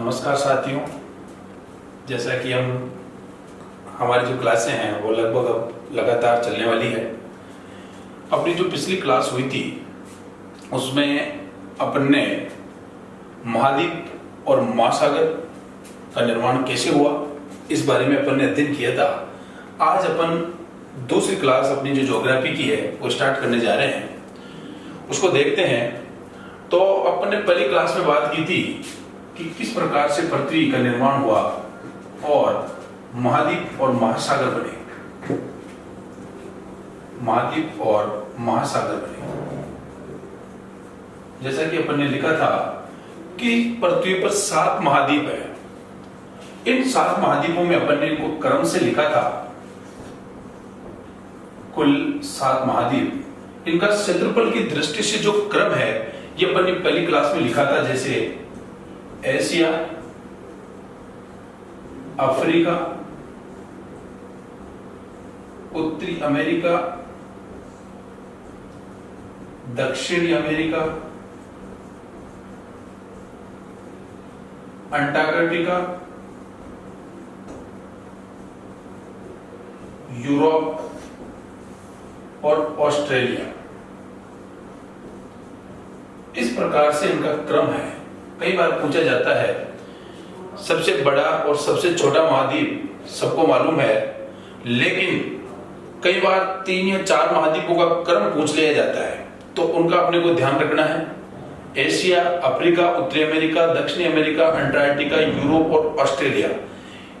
नमस्कार साथियों, जैसा कि हमारी जो क्लासें हैं वो लगभग अब लगातार चलने वाली है। अपनी जो पिछली क्लास हुई थी उसमें अपन ने महाद्वीप और महासागर का निर्माण कैसे हुआ इस बारे में अपन ने अध्ययन किया था। आज अपन दूसरी क्लास अपनी जो ज्योग्राफी की है वो स्टार्ट करने जा रहे हैं, उसको देखते हैं। तो अपन ने पहली क्लास में बात की थी कि किस प्रकार से पृथ्वी का निर्माण हुआ और महाद्वीप और महासागर बने। महाद्वीप और महासागर बने, जैसा कि अपन ने लिखा था कि पृथ्वी पर 7 महाद्वीप है। इन 7 महाद्वीपों में अपन ने इनको क्रम से लिखा था। कुल 7 महाद्वीप, इनका क्षेत्रफल की दृष्टि से जो क्रम है ये अपन ने पहली क्लास में लिखा था। जैसे एशिया, अफ्रीका, उत्तरी अमेरिका, दक्षिणी अमेरिका, अंटार्कटिका, यूरोप और ऑस्ट्रेलिया। इस प्रकार से इनका क्रम है। कई बार पूछा जाता है सबसे बड़ा और सबसे छोटा महाद्वीप सबको मालूम है, लेकिन कई बार 3 या 4 महाद्वीपों का क्रम पूछ लिया जाता है, तो उनका अपने को ध्यान रखना है। एशिया, अफ्रीका, उत्तरी अमेरिका, दक्षिणी अमेरिका, अंटार्कटिका, यूरोप और ऑस्ट्रेलिया।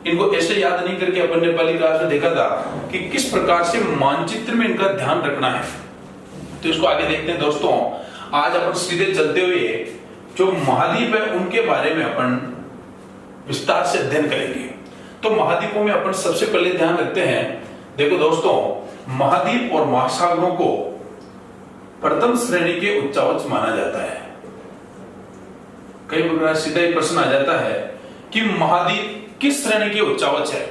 इनको ऐसे याद नहीं करके अपन ने पहली क्लास में देखा था कि किस प्रकार से मानचित्र में इनका ध्यान रखना है। तो इसको आगे देखते हैं दोस्तों। आज अपन सीधे चलते हुए जो महाद्वीप है उनके बारे में अपन विस्तार से अध्ययन करेंगे। तो महाद्वीपों में अपन सबसे पहले ध्यान रखते हैं। देखो दोस्तों, महाद्वीप और महासागरों को प्रथम श्रेणी के उच्चावच माना जाता है। कई बार सीधा ही प्रश्न आ जाता है कि महाद्वीप किस श्रेणी के उच्चावच है।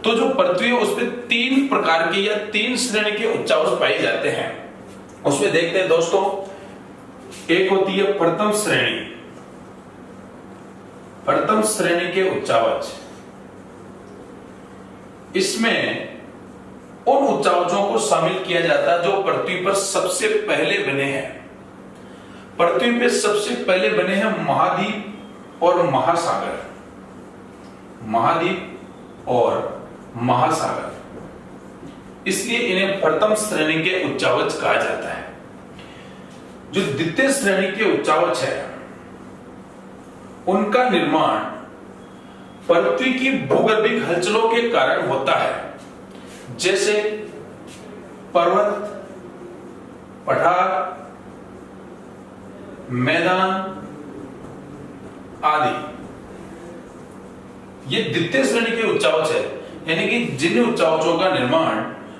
तो जो पृथ्वी है उस पर 3 प्रकार के या 3 श्रेणी के उच्चावच पाए जाते हैं। उसमें देखते हैं दोस्तों, एक होती है प्रथम श्रेणी। प्रथम श्रेणी के उच्चावच, इसमें उन उच्चावचों को शामिल किया जाता है जो पृथ्वी पर सबसे पहले बने हैं। पृथ्वी पे सबसे पहले बने हैं महाद्वीप और महासागर। महाद्वीप और महासागर, इसलिए इन्हें प्रथम श्रेणी के उच्चावच कहा जाता है। जो द्वितीय श्रेणी के उच्चावच है उनका निर्माण पृथ्वी की भूगर्भिक हलचलों के कारण होता है, जैसे पर्वत, पठार, मैदान आदि। ये द्वितीय श्रेणी के उच्चावच है, यानी कि जिन उच्चावचों का निर्माण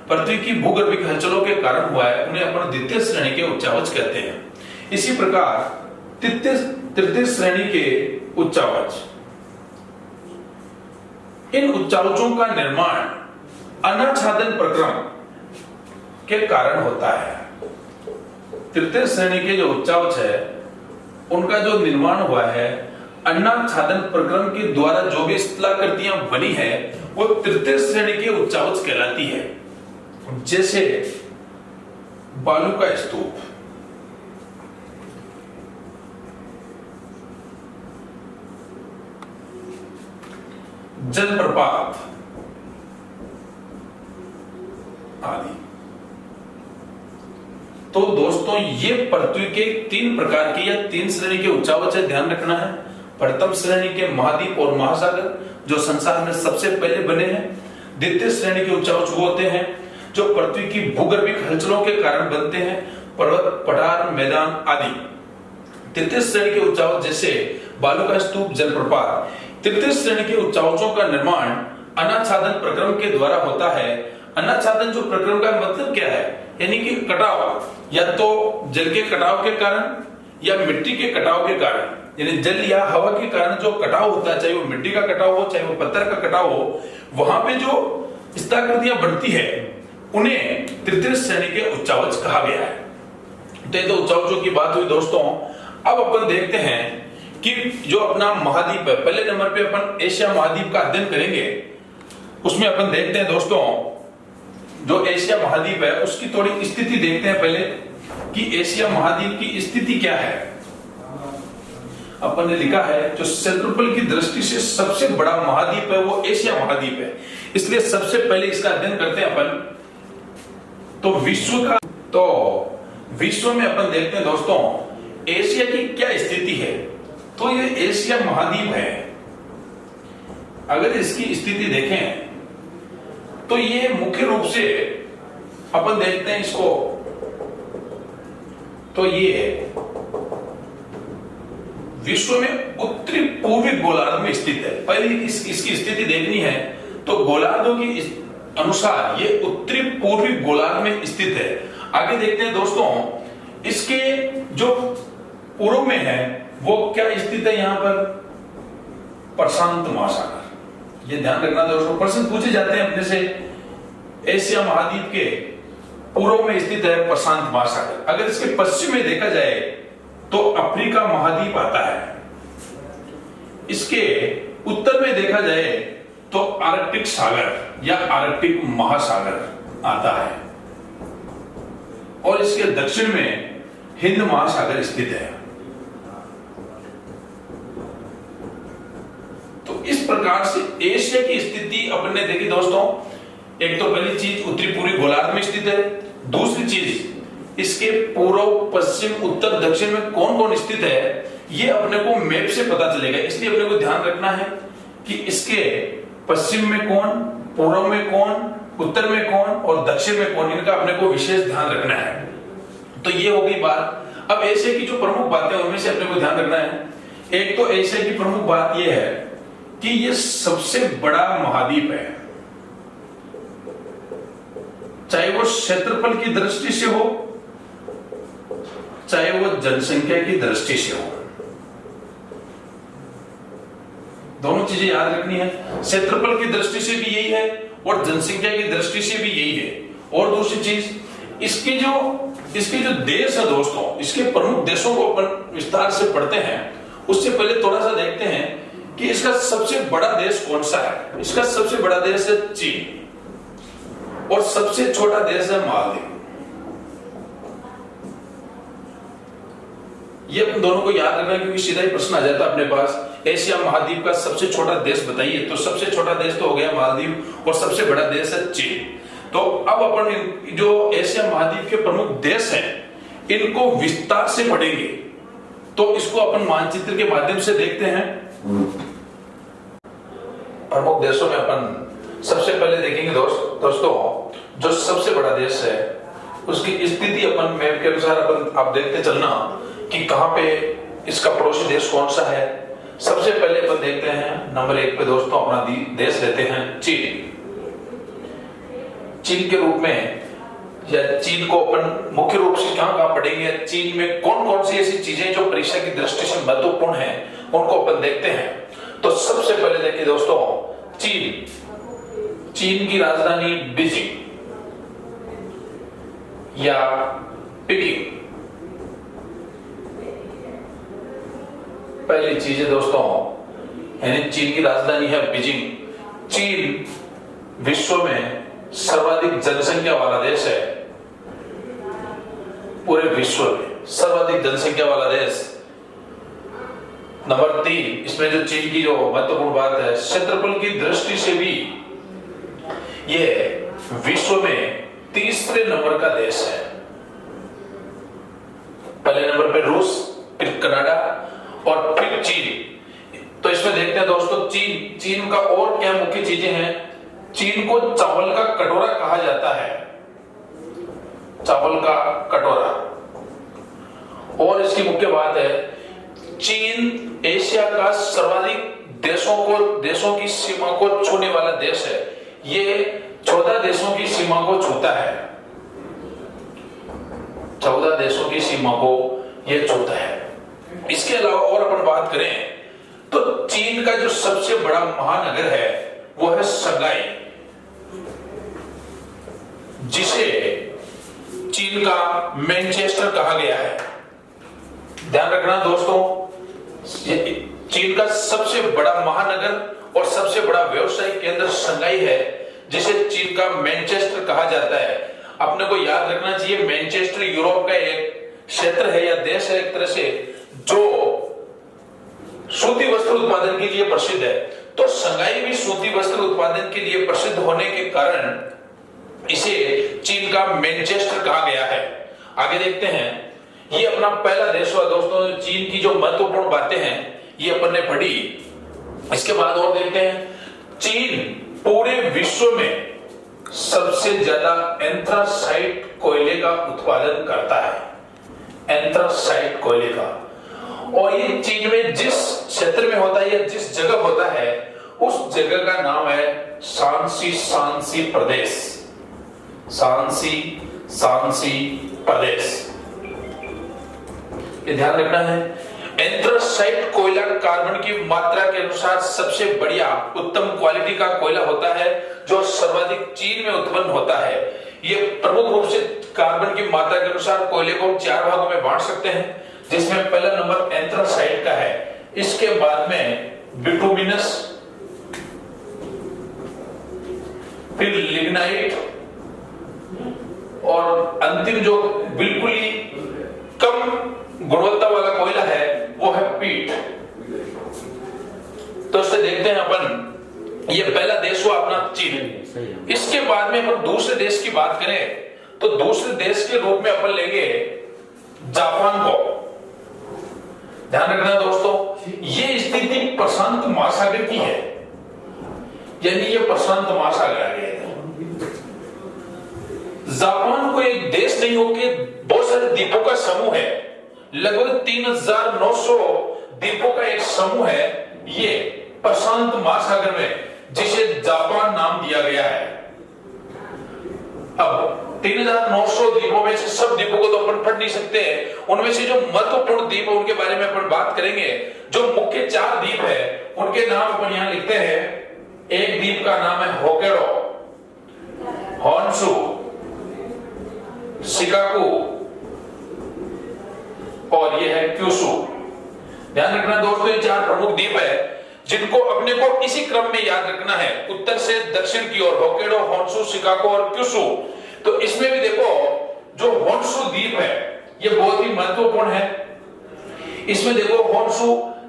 पृथ्वी की भूगर्भिक हलचलों के कारण हुआ है उन्हें अपन द्वितीय श्रेणी के उच्चावच कहते हैं। इसी प्रकार तृतीय श्रेणी के उच्चावच, इन उच्चावचों का निर्माण अनाच्छादन प्रक्रम के कारण होता है। तृतीय श्रेणी के जो उच्चावच है उनका जो निर्माण हुआ है अनाच्छादन प्रक्रम के द्वारा जो भी स्थलाकृतियां बनी है वो तृतीय श्रेणी के उच्चावच कहलाती है। जैसे बालू का स्तूप, जलप्रपात आदि। तो दोस्तों ये पृथ्वी के 3 प्रकार के या 3 श्रेणी के उच्चावच है, ध्यान रखना है। प्रथम श्रेणी के महाद्वीप और महासागर जो संसार में सबसे पहले बने हैं। द्वितीय श्रेणी के उच्चावच वो होते हैं जो पृथ्वी की भूगर्भिक हलचलों के कारण बनते हैं, पर्वत, पठार, मैदान आदि। तृतीय श्रेणी के उच्चावच जैसे बालू का स्तूप, जलप्रपात। तृतीय श्रेणी के उच्चावचों का निर्माण अनाच्छादन प्रक्रम के द्वारा होता है। अनाच्छादन जो प्रक्रम का मतलब क्या है, यानी कि कटाव, या तो जल के कटाव के कारण या मिट्टी के कटाव के कारण, यानी जल या हवा के कारण जो कटाव होता है, चाहे वो मिट्टी का कटाव हो चाहे वो पत्थर का कटाव हो, वहां पे जो स्थलाकृतियां बढ़ती है उन्हें तृतीय श्रेणी के उच्चावच कहा गया है। तो ये तो उच्चावचों की बात हुई दोस्तों। अब अपन देखते हैं कि जो अपना महाद्वीप है, पहले नंबर पे अपन एशिया महाद्वीप का अध्ययन करेंगे। उसमें अपन देखते हैं दोस्तों, जो एशिया महाद्वीप है उसकी थोड़ी स्थिति देखते हैं पहले कि एशिया महाद्वीप की स्थिति क्या है। अपन ने लिखा है जो क्षेत्रफल की दृष्टि से सबसे बड़ा महाद्वीप है वो एशिया महाद्वीप है, इसलिए सबसे पहले इसका अध्ययन करते हैं अपन। तो विश्व में अपन देखते हैं दोस्तों एशिया की क्या स्थिति है। तो ये एशिया महाद्वीप है, अगर इसकी स्थिति देखें तो ये मुख्य रूप से अपन देखते हैं इसको, तो ये विश्व में उत्तरी पूर्वी गोलार्ध में स्थित है। पहले इसकी स्थिति देखनी है तो गोलार्धों की अनुसार ये उत्तरी पूर्वी गोलार्ध में स्थित है। आगे देखते हैं दोस्तों, इसके जो पूर्व में है वो क्या स्थित है, यहां पर प्रशांत महासागर। ये ध्यान रखना दोस्तों, प्रश्न पूछे जाते हैं अपने से। एशिया महाद्वीप के पूर्व में स्थित है प्रशांत महासागर। अगर इसके पश्चिम में देखा जाए तो अफ्रीका महाद्वीप आता है। इसके उत्तर में देखा जाए तो आर्कटिक सागर या आर्कटिक महासागर आता है, और इसके दक्षिण में हिंद महासागर स्थित है। तो इस प्रकार से एशिया की स्थिति अपन ने देखी दोस्तों। एक तो पहली चीज उत्तरी पूर्वी गोलार्ध में स्थित है, दूसरी चीज इसके पूर्व पश्चिम उत्तर दक्षिण में कौन कौन स्थित है ये अपने को मैप से पता चलेगा। इसलिए अपने को ध्यान रखना है कि इसके पश्चिम में कौन, पूर्व में कौन, उत्तर में कौन और दक्षिण में कौन, इनका अपने को विशेष ध्यान रखना है। तो ये हो गई बात। अब एशिया की जो प्रमुख बातें उनमें से अपने को ध्यान रखना है। एक तो एशिया की प्रमुख बात यह है कि ये सबसे बड़ा महाद्वीप है, चाहे वो क्षेत्रफल की दृष्टि से हो चाहे वो जनसंख्या की दृष्टि से हो। दोनों चीजें याद रखनी है, क्षेत्रफल की दृष्टि से भी यही है और जनसंख्या की दृष्टि से भी यही है। और दूसरी चीज, इसके जो देश है दोस्तों, इसके प्रमुख देशों को अपन विस्तार से पढ़ते हैं। उससे पहले थोड़ा सा देखते हैं कि इसका सबसे बड़ा देश कौन सा है। इसका सबसे बड़ा देश है चीन और सबसे छोटा देश है मालदीव। ये अपन दोनों को याद रखना, क्योंकि सीधा ही प्रश्न आ जाता है अपने पास, एशिया महाद्वीप का सबसे छोटा देश बताइए। तो सबसे छोटा देश तो हो गया मालदीव और सबसे बड़ा देश है चीन। तो अब अपन जो एशिया महाद्वीप के प्रमुख देश हैं इनको विस्तार से पढ़ेंगे। तो इसको अपन मानचित्र के माध्यम से देखते हैं। प्रमुख देशों में अपन सबसे पहले देखेंगे दोस्तों जो सबसे बड़ा देश है उसकी स्थिति अपन मैप के अनुसार अपन आप देखते चलना कि कहां पे इसका पड़ोसी देश कौन सा है। सबसे पहले अपन देखते हैं नंबर 1 पे दोस्तों अपना देश लेते हैं चीन। चीन के रूप में या चीन को अपन मुख्य रूप से कहां पढ़ेंगे, चीन में कौन कौन सी ऐसी चीजें जो परीक्षा की दृष्टि से महत्वपूर्ण है उनको अपन देखते हैं। तो सबसे पहले देखिए दोस्तों चीन की राजधानी बीजिंग या पेकिंग। पहली चीज है दोस्तों, यानी चीन की राजधानी है बीजिंग। चीन विश्व में सर्वाधिक जनसंख्या वाला देश है, पूरे विश्व में सर्वाधिक जनसंख्या वाला देश। नंबर 3, इसमें जो चीन की जो महत्वपूर्ण बात है, क्षेत्रफल की दृष्टि से भी ये विश्व में तीसरे नंबर का देश है। पहले नंबर पे रूस, फिर कनाडा और फिर चीन। तो इसमें देखते हैं दोस्तों चीन का और क्या मुख्य चीजें हैं। चीन को चावल का कटोरा कहा जाता है, चावल का कटोरा। और इसकी मुख्य बात है चीन एशिया का सर्वाधिक देशों की सीमा को छूने वाला देश है। ये 14 देशों की सीमा को छूता है, 14 देशों की सीमा को यह छूता है। इसके अलावा और अपन बात करें तो चीन का जो सबसे बड़ा महानगर है वो है शंघाई, जिसे चीन का मैनचेस्टर कहा गया है। ध्यान रखना दोस्तों, चीन का सबसे बड़ा महानगर और सबसे बड़ा व्यवसायिक केंद्र शंघाई है, जिसे चीन का मैनचेस्टर कहा जाता है। अपने को याद रखना चाहिए, मैनचेस्टर यूरोप का एक क्षेत्र है या देश है एक तरह से, जो सूती वस्त्र उत्पादन के लिए प्रसिद्ध है। तो शंघाई भी सूती वस्त्र उत्पादन के लिए प्रसिद्ध होने के कारण इसे चीन का मैनचेस्टर कहा गया है। आगे देखते हैं, ये अपना पहला देश हुआ दोस्तों। चीन की जो महत्वपूर्ण बातें हैं ये अपन ने पढ़ी। इसके बाद और देखते हैं, चीन पूरे विश्व में सबसे ज्यादा एंथ्रासाइट कोयले का उत्पादन करता है, एंथ्रासाइट कोयले का। और ये चीन में जिस क्षेत्र में होता है या जिस जगह होता है उस जगह का नाम है शांसी प्रदेश, शांसी प्रदेश। ये ध्यान रखना है। एंथ्रासाइट कोयला कार्बन की मात्रा के अनुसार सबसे बढ़िया उत्तम क्वालिटी का कोयला होता है, जो सर्वाधिक चीन में उत्पन्न होता है। ये प्रमुख रूप से कार्बन की मात्रा के अनुसार कोयले को 4 भागों में बांट सकते हैं, जिसमें पहला नंबर एंथ्रासाइट का है। इसके बाद में बिटुमिनस, फिर लिग्नाइट, और अंतिम जो बिल्कुल ही कम गुणवत्ता वाला कोयला है वो है पीट। तो इससे देखते हैं अपन, ये पहला देश हुआ अपना चीन। इसके बाद में अपन दूसरे देश की बात करें तो दूसरे देश के रूप में अपन लेंगे जापान को। ध्यान रखना दोस्तों, ये स्थिति प्रशांत महासागर की है, यानी ये प्रशांत महासागर आ गया है। जापान को एक देश नहीं होके बहुत सारे द्वीपों का समूह है, लगभग 3900 द्वीपों का एक समूह है ये प्रशांत महासागर में, जिसे जापान नाम दिया गया है। अब 3900 द्वीपों में से सब द्वीपों को तो अपन पढ़ नहीं सकते, उनमें से जो महत्वपूर्ण द्वीप है उनके बारे में अपन बात करेंगे। जो मुख्य 4 द्वीप है उनके नाम अपन यहां लिखते हैं। एक द्वीप का नाम है होक्काइडो, होन्शु, शिकागो और ये है क्यूशु। ध्यान रखना दोस्तों, ये 4 प्रमुख द्वीप है जिनको अपने को इसी क्रम में याद रखना है, उत्तर से दक्षिण की ओर, होक्काइडो, होन्शु, शिकागो और क्यूशु। तो इसमें भी देखो, जो होन्शु द्वीप है ये बहुत ही महत्वपूर्ण है। इसमें देखो, होन्शु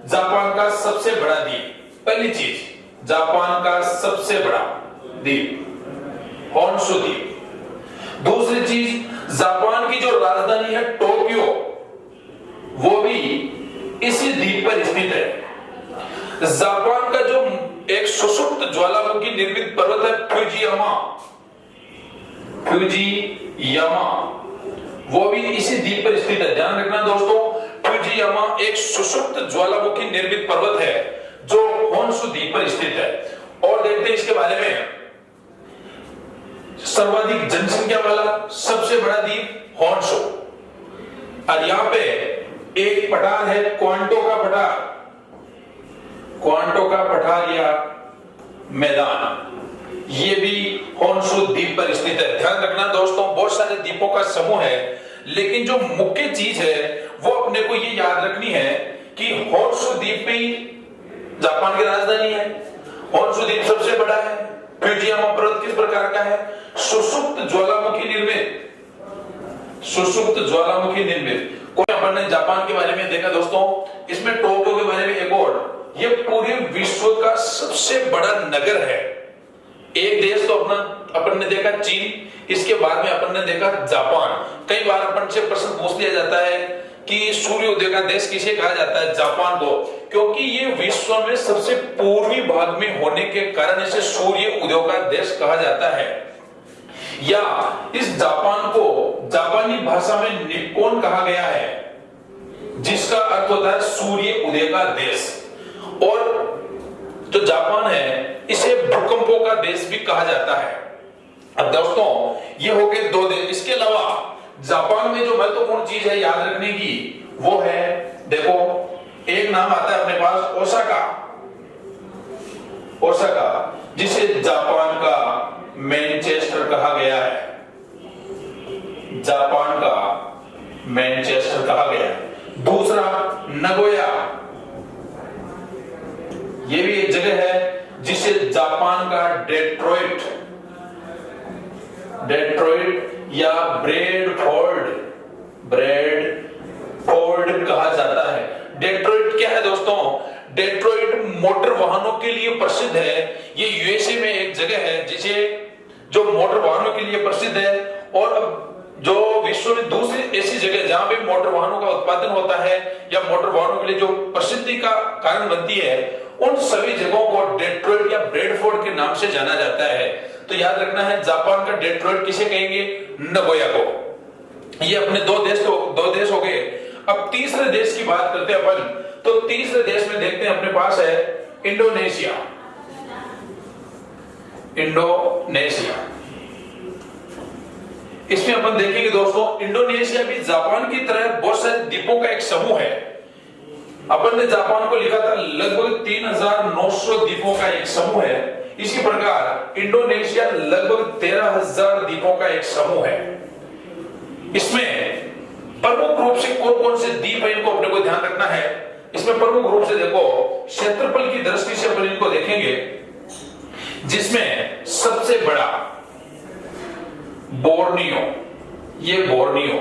जापान का सबसे बड़ा द्वीप, पहली चीज जापान का सबसे बड़ा द्वीप होन्शु द्वीप। दूसरी चीज, जापान की जो राजधानी है टोक्यो, वो भी इसी द्वीप पर स्थित है। जापान का जो एक सुषुप्त ज्वालामुखी निर्मित पर्वत है फ्यूजियामा, वो भी इसी द्वीप पर स्थित है। ध्यान रखना दोस्तों, फ्यूजियामा एक सुषुप्त ज्वालामुखी निर्मित पर्वत है जो होन्शु द्वीप पर स्थित है। और देखते हैं इसके बारे में, सर्वाधिक जनसंख्या वाला सबसे बड़ा द्वीप होन्शु, और यहां पे एक पठार है क्वांटो का पठार, क्वांटो का पठार या मैदान, ये भी होन्शु द्वीप पर स्थित है। ध्यान रखना दोस्तों, बहुत सारे द्वीपों का समूह है, लेकिन जो मुख्य चीज है वो अपने को ये याद रखनी है कि होन्शु द्वीप पे जापान की राजधानी है, होन्शु द्वीप सबसे बड़ा है, फ्यूजियामा पर्वत किस प्रकार का है, सुषुप्त ज्वालामुखी निर्मित, सुषुप्त ज्वालामुखी निर्मित। कोई अपन ने जापान के बारे में देखा दोस्तों, इसमें टोक्यो के बारे में एक और, ये पूरे विश्व का सबसे बड़ा नगर है। एक देश तो अपन ने देखा चीन, इसके बाद में अपन ने देखा जापान। कई बार अपन से प्रश्न पूछ लिया जाता है कि सूर्योदय का देश किसे कहा जाता है, जापान को, क्योंकि ये विश्व में सबसे पूर्वी भाग में होने के कारण इसे सूर्य उदय का देश कहा जाता है। या इस जापान को जापानी भाषा में निप्पोन कहा गया है, जिसका अर्थ होता है सूर्य उदय का देश। और जो जापान है इसे भूकंपों का देश भी कहा जाता है। अब दोस्तों, ये हो गए 2 देश। इसके अलावा जापान में जो महत्वपूर्ण चीज है याद रखने की, वो है, देखो, एक नाम आता है अपने पास ओसाका, ओसाका, जिसे जापान का मैनचेस्टर कहा गया है, जापान का मैनचेस्टर कहा गया है। दूसरा नगोया, ये भी एक जगह है जिसे जापान का डेट्रॉइट या ब्रेडफोर्ड कहा जाता है। डेट्रॉइट क्या है दोस्तों? डेट्रॉइट मोटर वाहनों के लिए प्रसिद्ध है। ये यूएसए में एक जगह है जिसे जो मोटर वाहनों के लिए प्रसिद्ध है, और अब जो विश्व में दूसरी ऐसी जगह जहां पे मोटर वाहनों का उत्पादन होता है या मोटर वाहनों के लिए जो प्रसिद्धि का कारण बनती है, उन सभी जगहों को डेट्रॉइट या ब्रेडफोर्ड के नाम से जाना जाता है। तो याद रखना है, जापान का डेट्रॉइट किसे कहेंगे? नगोया को। ये अपने दो देश हो गए। अब तीसरे देश की बात करते हैं अपन। तो तीसरे देश में देखते हैं अपने पास है इंडोनेशिया। इसमें अपन देखेंगे दोस्तों, इंडोनेशिया भी जापान की तरह बहुत सारे द्वीपों का एक समूह है। अपन ने जापान को लिखा था लगभग 3900 द्वीपों का एक समूह है। इसी प्रकार इंडोनेशिया लगभग 13,000 द्वीपों का एक समूह है। इसमें प्रमुख रूप से कौन कौन से द्वीप है, इनको अपने को ध्यान रखना है। इसमें प्रमुख रूप से देखो, क्षेत्रफल की दृष्टि से अपन इनको देखेंगे, जिसमें सबसे बड़ा बोर्नियो, ये बोर्नियो,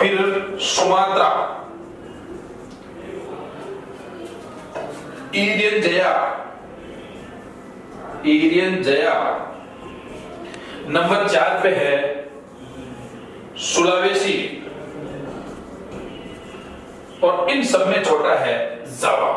फिर सुमात्रा, ईरियन जया, नंबर 4 पे है सुलावेसी, और इन सब में छोटा है जावा।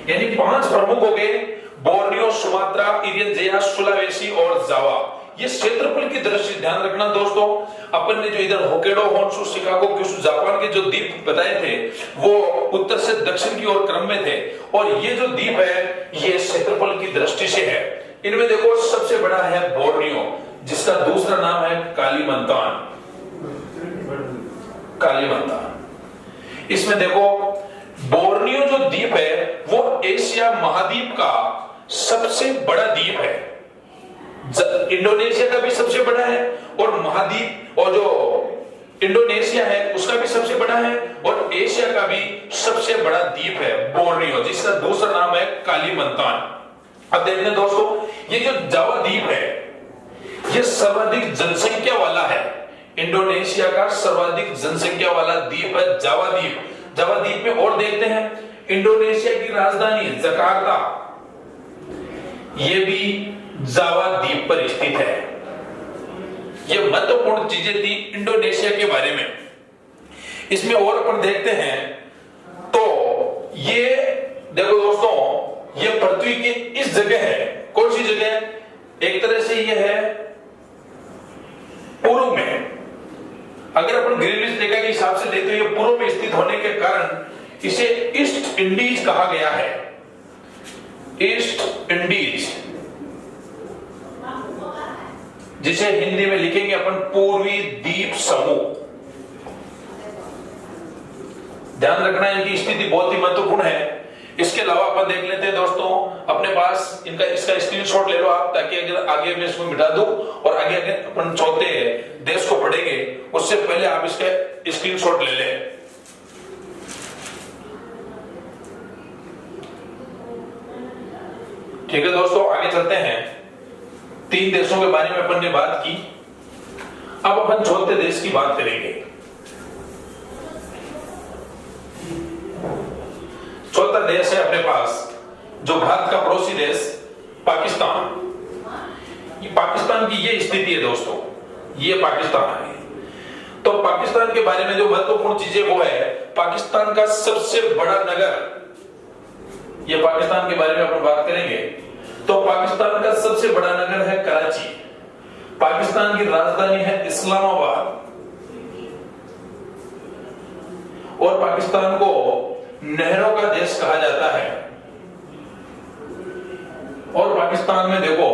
यानी 5 प्रमुख हो गए, बोर्नियो, सुमात्रा, ईरियन जया, सुलावेसी और जावा। ये क्षेत्रफल की दृष्टि से ध्यान रखना दोस्तों। अपन ने जो इधर Hokkaido, Honshu, Chicago, Kyushu, Japan के जो द्वीप बताए थे वो उत्तर से दक्षिण की ओर क्रम में थे, और ये जो द्वीप है ये क्षेत्रफल की दृष्टि से है। इनमें देखो सबसे बड़ा है बोर्नियो, जिसका दूसरा नाम है कालीमंतान। इसमें देखो बोर्नियो जो द्वीप है वो एशिया महाद्वीप का सबसे बड़ा द्वीप है। इंडोनेशिया का भी सबसे बड़ा है, और महाद्वीप और जो इंडोनेशिया है उसका भी सबसे बड़ा है, और एशिया का भी सबसे बड़ा द्वीप है बोर्नियो, जिसका दूसरा नाम है कालीमंतान। अब देखते हैं दोस्तों, ये जो जावा द्वीप है ये सर्वाधिक जनसंख्या वाला है। इंडोनेशिया का सर्वाधिक जनसंख्या वाला द्वीप है जावा द्वीप। जावा द्वीप में और देखते हैं, इंडोनेशिया की राजधानी जकार्ता, ये भी जावा द्वीप पर स्थित है। ये महत्वपूर्ण चीजें थी इंडोनेशिया के बारे में। इसमें और अपन देखते हैं तो ये देखो दोस्तों, ये पृथ्वी की इस जगह है। कौन सी जगह? एक तरह से ये है पूर्व में। अगर अपन ग्रीनिच रेखा के हिसाब से देखते हैं, ये पूर्व में स्थित होने के कारण इसे ईस्ट इंडीज कहा गया है। ईस्ट इंडीज, जिसे हिंदी में लिखेंगे अपन पूर्वी द्वीप समूह। ध्यान रखना है, इनकी स्थिति बहुत ही महत्वपूर्ण है। इसके अलावा अपन देख लेते हैं दोस्तों, अपने पास इसका स्क्रीनशॉट ले लो आप, ताकि अगर आगे मैं इसको मिटा दूं और आगे अपन चौथे देश को पढ़ेंगे उससे पहले आप इसका स्क्रीनशॉट ले लें। ठीक है दोस्तों, आगे चलते हैं। 3 देशों के बारे में अपन ने बात की, अब अपन चौथे देश की बात करेंगे। चौथा देश है अपने पास जो भारत का पड़ोसी देश पाकिस्तान। ये पाकिस्तान की ये स्थिति है दोस्तों, ये पाकिस्तान है। तो पाकिस्तान के बारे में जो महत्वपूर्ण चीजें वो है, पाकिस्तान का सबसे बड़ा नगर, ये पाकिस्तान के बारे में अपन बात करेंगे। तो पाकिस्तान का सबसे बड़ा नगर है कराची। पाकिस्तान की राजधानी है इस्लामाबाद, और पाकिस्तान को नहरों का देश कहा जाता है। और पाकिस्तान में देखो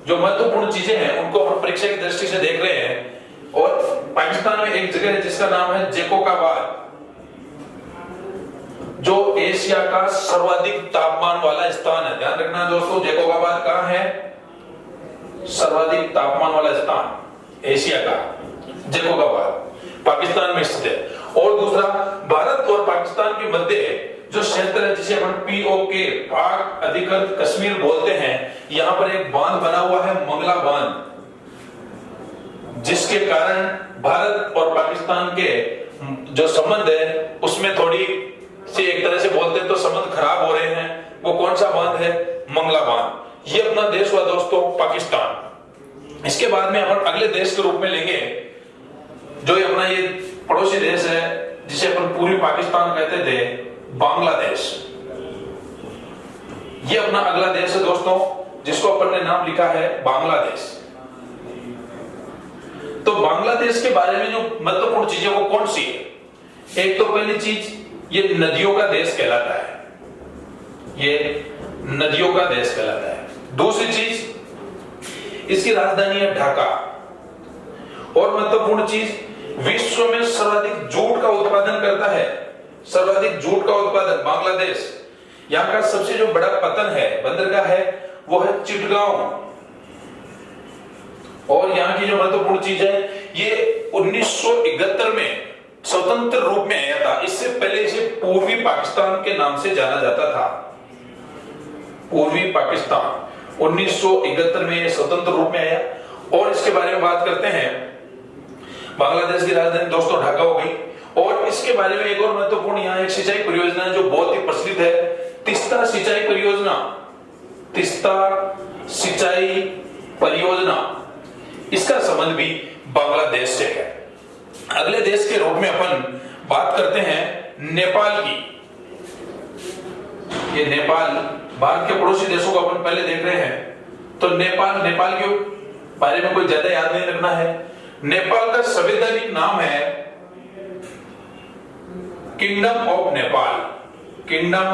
जो महत्वपूर्ण चीजें हैं उनको हम परीक्षा की दृष्टि से देख रहे हैं। और पाकिस्तान में एक जगह है जिसका नाम है जैकोबाबाद, जो एशिया का सर्वाधिक तापमान वाला स्थान है। ध्यान रखना दोस्तों, जैकोबाबाद कहां है? सर्वाधिक तापमान वाला स्थान एशिया का जैकोबाबाद पाकिस्तान में स्थित है। और दूसरा भारत और पाकिस्तान के मध्य जो क्षेत्र है जिसे अपन POK पाक अधिकृत कश्मीर बोलते हैं, यहाँ पर एक बांध बना हुआ है, मंगला बांध, जिसके कारण भारत और पाकिस्तान के जो संबंध है उसमें थोड़ी से एक तरह से बोलते हैं तो संबंध खराब हो रहे हैं। वो कौन सा बांध है? मंगला बांध। ये अपना देश हुआ दोस्तों पाकिस्तान। इसके बाद में अपन अगले देश के रूप में लेंगे जो अपना ये पड़ोसी देश है जिसे अपन पूर्वी पाकिस्तान कहते थे, बांग्लादेश। ये अपना अगला देश है दोस्तों जिसको अपन ने नाम लिखा है बांग्लादेश। तो बांग्लादेश के बारे में जो महत्वपूर्ण चीजें वो कौन सी है? एक तो पहली चीज, ये नदियों का देश कहलाता है, ये नदियों का देश कहलाता है। दूसरी चीज, इसकी राजधानी है ढाका। और महत्वपूर्ण चीज, विश्व में सर्वाधिक जूट का उत्पादन करता है, सर्वाधिक जूट का उत्पादन बांग्लादेश। यहाँ का सबसे जो बड़ा पतन है, बंदरगाह है, वो है चिटगांव। और यहाँ की जो महत्वपूर्ण चीज है, ये 1971 में स्वतंत्र रूप में आया था। इससे पहले इसे पूर्वी पाकिस्तान के नाम से जाना जाता था, पूर्वी पाकिस्तान। 1971 में स्वतंत्र रूप में आया। और इसके बारे में बात करते हैं, बांग्लादेश की राजधानी दोस्तों ढाका हो गई। और इसके बारे में एक और महत्वपूर्ण यहाँ एक सिंचाई परियोजना है जो बहुत ही प्रचलित है, तीस्ता सिंचाई परियोजना। तीस्ता सिंचाई परियोजना, इसका संबंध भी बांग्लादेश से है। अगले देश के रूप में अपन बात करते हैं नेपाल की। ये नेपाल भारत के पड़ोसी देशों को अपन पहले देख रहे हैं। तो नेपाल के बारे में कोई ज्यादा याद नहीं रखना है। नेपाल का संवैधानिक नाम है kingdom of Nepal, kingdom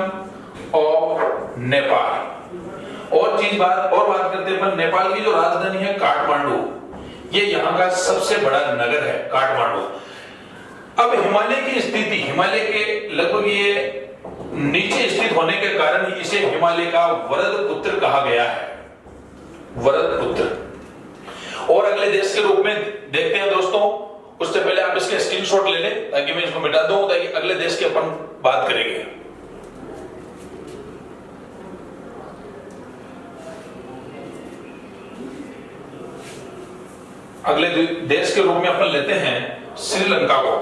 of Nepal. और बात करते हैं, नेपाल की जो राजधानी है काठमांडू, ये यहाँ का सबसे बड़ा नगर है काठमांडू। अब हिमालय की स्थिति, हिमालय के लगभग ये नीचे स्थित होने के कारण इसे हिमालय का वरद पुत्र कहा गया है, वरद पुत्र। और अगले देश के रूप में देखते हैं दोस्तों, उससे पहले आप इसके स्क्रीनशॉट ले लें ताकि मैं इसको मिटा दूं, ताकि अगले देश की अपन बात करेंगे। अगले देश के रूप में अपन लेते हैं श्रीलंका को।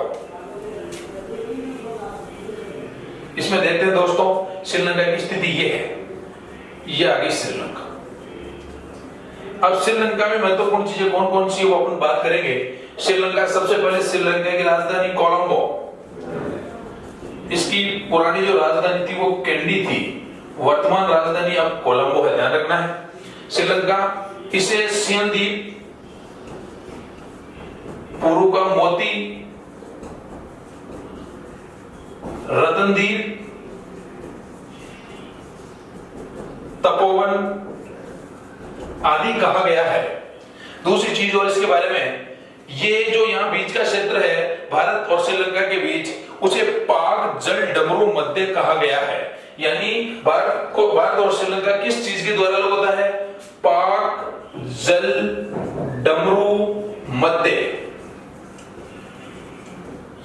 इसमें देखते हैं दोस्तों, श्रीलंका की स्थिति ये है, ये आ गई श्रीलंका। अब श्रीलंका में महत्वपूर्ण चीजें कौन कौन सी है वो अपन बात करेंगे। श्रीलंका, सबसे पहले श्रीलंका की राजधानी कोलंबो। इसकी पुरानी जो राजधानी थी वो कैंडी थी, वर्तमान राजधानी अब कोलंबो है, ध्यान रखना है। श्रीलंका, इसे सियन द्वीप, पुरु का मोती, रतन द्वीप, तपोवन आदि कहा गया है। दूसरी चीज और इसके बारे में, ये जो यहाँ बीच का क्षेत्र है भारत और श्रीलंका के बीच, उसे पाक जल डमरू मध्य कहा गया है। यानी भारत और श्रीलंका किस चीज के द्वारा अलग होता है? पाक जल डमरू मध्य।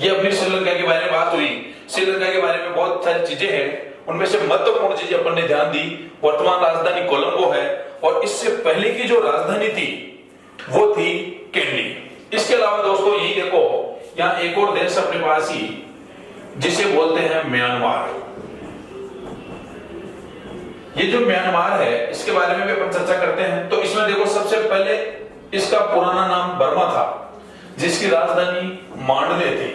ये अपनी श्रीलंका के बारे में बात हुई। श्रीलंका के बारे में बहुत सारी चीजें हैं, उनमें से महत्वपूर्ण चीजें अपन ने ध्यान दी। वर्तमान राजधानी कोलंबो है और इससे पहले की जो राजधानी थी वो थी कैंडी। इसके अलावा दोस्तों यही देखो, यहाँ एक और देश अपने पास ही जिसे बोलते हैं म्यांमार। ये जो म्यांमार है इसके बारे में भी अपन चर्चा करते हैं। तो इसमें देखो, सबसे पहले इसका पुराना नाम बर्मा था, जिसकी राजधानी मांडले थी।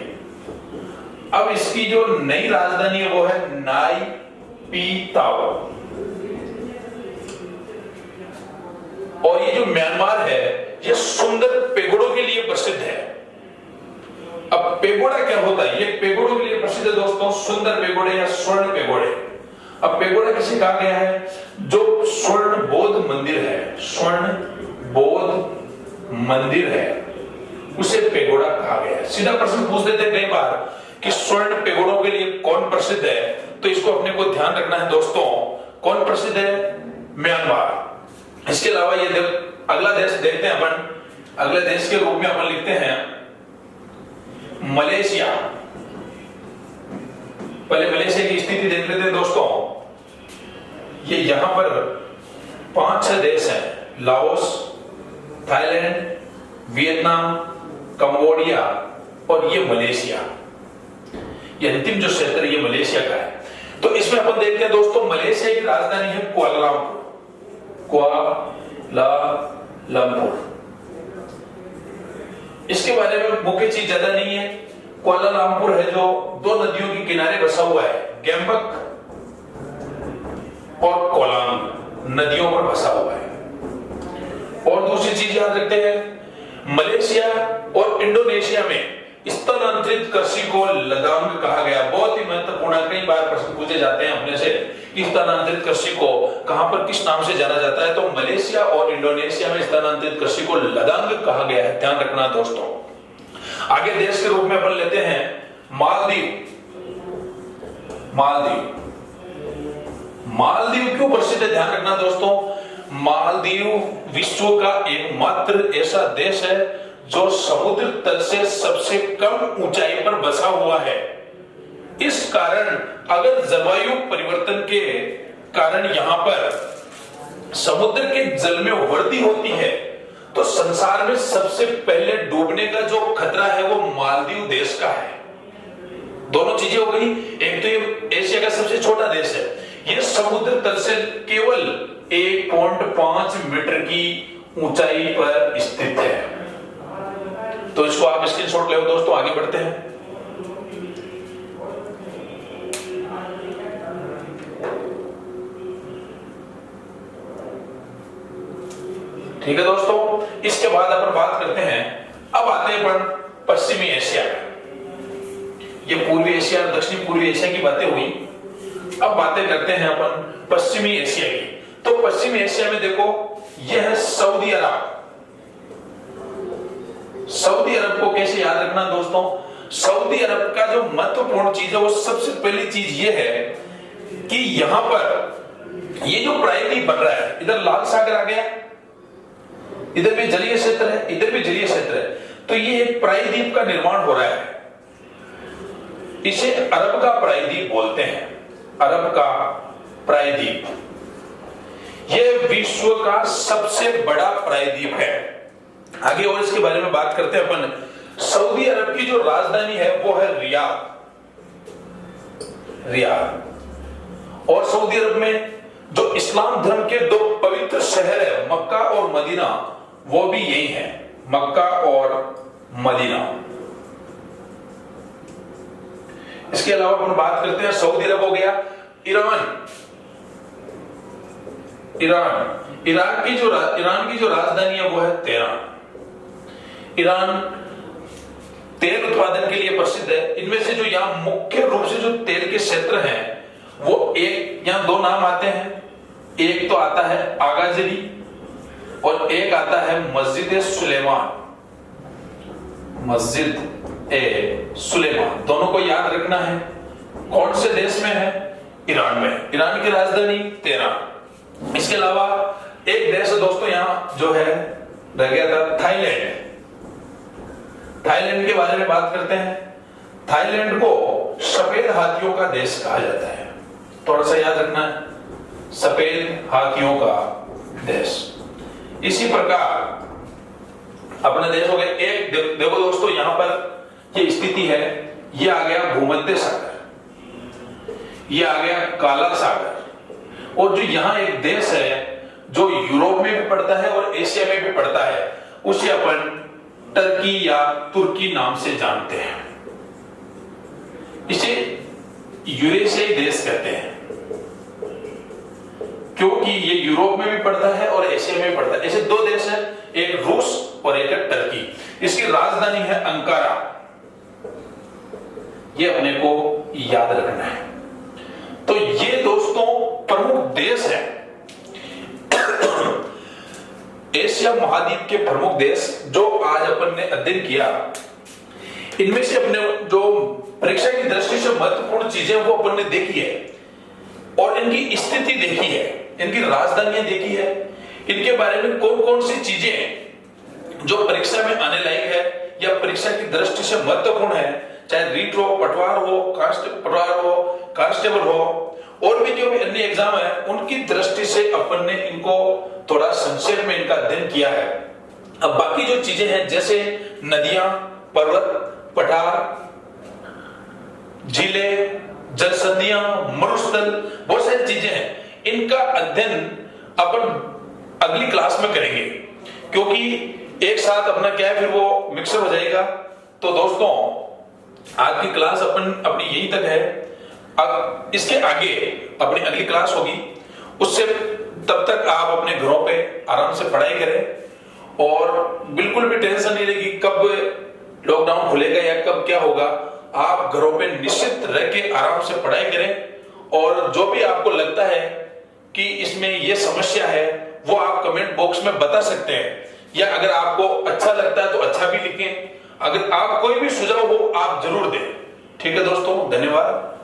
अब इसकी जो नई राजधानी है वो है नाई पी ताओ। और ये जो म्यांमार है ये सुंदर पेगोड़ों के लिए प्रसिद्ध है। अब पेगोड़ा क्या होता है? ये पेगोड़ों के लिए प्रसिद्ध है दोस्तों, सुंदर पेगोड़े या स्वर्ण पेगोड़े। अब पेगोड़ा किसे कहा गया है? जो स्वर्ण बौद्ध मंदिर है, स्वर्ण बौद्ध मंदिर है, उसे पेगोड़ा कहा गया है। सीधा प्रश्न पूछ देते हैं कई बार कि स्वर्ण पेगोड़ों के लिए कौन प्रसिद्ध है, तो इसको अपने को ध्यान रखना है दोस्तों। कौन प्रसिद्ध है? म्यांमार। इसके अलावा ये अगला देश देखते हैं अपन। अगले देश के रूप में अपन लिखते हैं मलेशिया। पहले मलेशिया की स्थिति देख लेते हैं दोस्तों। ये यहां पर 5-6 देश हैं, लाओस, थाईलैंड, वियतनाम, कंबोडिया और ये मलेशिया। ये अंतिम जो क्षेत्र ये मलेशिया का है। तो इसमें अपन देखते हैं दोस्तों, मलेशिया की राजधानी है कुआलालंपुर। इसके बारे में मुख्य चीज ज्यादा नहीं है। कुआलालंपुर है जो 2 नदियों के किनारे बसा हुआ है, गैम्बक और कोलांग नदियों पर बसा हुआ है। और दूसरी चीज याद रखते हैं, मलेशिया और इंडोनेशिया में स्थानांतरित कृषि को लदांग कहा गया। बहुत ही महत्वपूर्ण, कई बार प्रश्न पूछे जाते हैं अपने से कि स्थानांतरित कृषि को कहां पर किस नाम से जाना जाता है। तो मलेशिया और इंडोनेशिया में स्थानांतरित कृषि को लदांग कहा गया है, ध्यान रखना दोस्तों। आगे देश के रूप में अपन लेते हैं मालदीव। मालदीव क्यों प्रसिद्ध है, ध्यान रखना दोस्तों। मालदीव विश्व का एकमात्र ऐसा देश है जो समुद्र तल से सबसे कम ऊंचाई पर बसा हुआ है। इस कारण अगर जलवायु परिवर्तन के कारण यहां पर समुद्र के जल में वृद्धि होती है तो संसार में सबसे पहले डूबने का जो खतरा है वो मालदीव देश का है। दोनों चीजें हो गई, एक तो ये एशिया का सबसे छोटा देश है, ये समुद्र तल से केवल 1.5 मीटर की ऊंचाई पर स्थित है। तो इसको आप स्क्रीनशॉट ले दोस्तों, आगे बढ़ते हैं। ठीक है दोस्तों, इसके बाद अपन बात करते हैं, अब आते हैं अपन पश्चिमी एशिया में। ये पूर्वी एशिया और दक्षिणी पूर्वी एशिया की बातें हुई, अब बातें करते हैं अपन पश्चिमी एशिया की। तो पश्चिमी एशिया में देखो, यह है सऊदी अरब। सऊदी अरब को कैसे याद रखना दोस्तों, सऊदी अरब का जो महत्वपूर्ण चीज है वो सबसे पहली चीज ये है कि यहां पर ये जो प्रायद्वीप बन रहा है, इधर लाल सागर आ गया, इधर भी जलीय क्षेत्र है, इधर भी जलीय क्षेत्र है, तो ये एक प्रायद्वीप का निर्माण हो रहा है। इसे अरब का प्रायद्वीप बोलते हैं, अरब का प्रायद्वीप। यह विश्व का सबसे बड़ा प्रायद्वीप है। आगे और इसके बारे में बात करते हैं अपन। सऊदी अरब की जो राजधानी है वो है रियाद। और सऊदी अरब में जो इस्लाम धर्म के 2 पवित्र शहर है, मक्का और मदीना, वो भी यही है, मक्का और मदीना। इसके अलावा अपन बात करते हैं, सऊदी अरब हो गया, ईरान की जो राजधानी है वो है तेहरान। ईरान तेल उत्पादन के लिए प्रसिद्ध है। इनमें से जो यहां मुख्य रूप से जो तेल के क्षेत्र हैं वो यहां 2 नाम आते हैं, एक तो आता है आगाजरी और एक आता है मस्जिद सुलेमान। दोनों को याद रखना है। कौन से देश में है, ईरान में। ईरान की राजधानी तेहरान। इसके अलावा एक देश है दोस्तों यहां जो है रह गया था, थाईलैंड। थाईलैंड के बारे में बात करते हैं। थाईलैंड को सफेद हाथियों का देश कहा जाता है, थोड़ा सा याद रखना है, सफेद हाथियों का देश। इसी प्रकार अपने देश हो गए, एक देखो दोस्तों यहां पर ये स्थिति है, ये आ गया भूमध्य सागर, ये आ गया काला सागर, और जो यहां एक देश है जो यूरोप में भी पड़ता है और एशिया में भी पड़ता है, उसे अपन टर्की या तुर्की नाम से जानते हैं। इसे यूरेशियाई देश कहते हैं क्योंकि ये यूरोप में भी पड़ता है और एशिया में भी पड़ता है। ऐसे 2 देश हैं, एक रूस और एक है टर्की। इसकी राजधानी है अंकारा। ये अपने को याद रखना है। तो ये दोस्तों प्रमुख देश है एशिया महाद्वीप के प्रमुख देश जो आज अपन ने अध्ययन किया। इनमें से अपने जो परीक्षा की दृष्टि से महत्वपूर्ण चीजें वो अपन ने देखी है और इनकी स्थिति देखी है, इनकी राजधानियां देखी है, इनके बारे में कौन कौन सी चीजें जो परीक्षा में आने लायक है या परीक्षा की दृष्टि से महत्वपूर्ण है, चाहे रीट हो, पटवार हो, कांस्टेबल हो, और भी जो भी अन्य एग्जाम है उनकी दृष्टि से अपन ने इनको थोड़ा संक्षेप में इनका अध्ययन किया है। अब बाकी जो चीजें हैं जैसे नदियां, पर्वत, पठार, झीलें, जल संधियां, मरुस्थल, बहुत सारी चीजें हैं, इनका अध्ययन अपन अगली क्लास में करेंगे, क्योंकि एक साथ अपना क्या है फिर वो मिक्सर हो जाएगा। तो दोस्तों आज की क्लास अपनी यहीं तक है। अब इसके आगे अपनी अगली क्लास होगी, उससे तब तक आप अपने घरों पे आराम से पढ़ाई करें और बिल्कुल भी टेंशन नहीं लेगी कब लॉकडाउन खुलेगा या कब क्या होगा। आप घरों पे निश्चित रह के आराम से पढ़ाई करें और जो भी आपको लगता है कि इसमें ये समस्या है वो आप कमेंट बॉक्स में बता सकते हैं, या अगर आपको अच्छा लगता है तो अच्छा भी लिखें। अगर आप कोई भी सुझाव हो आप जरूर दें। ठीक है दोस्तों, धन्यवाद।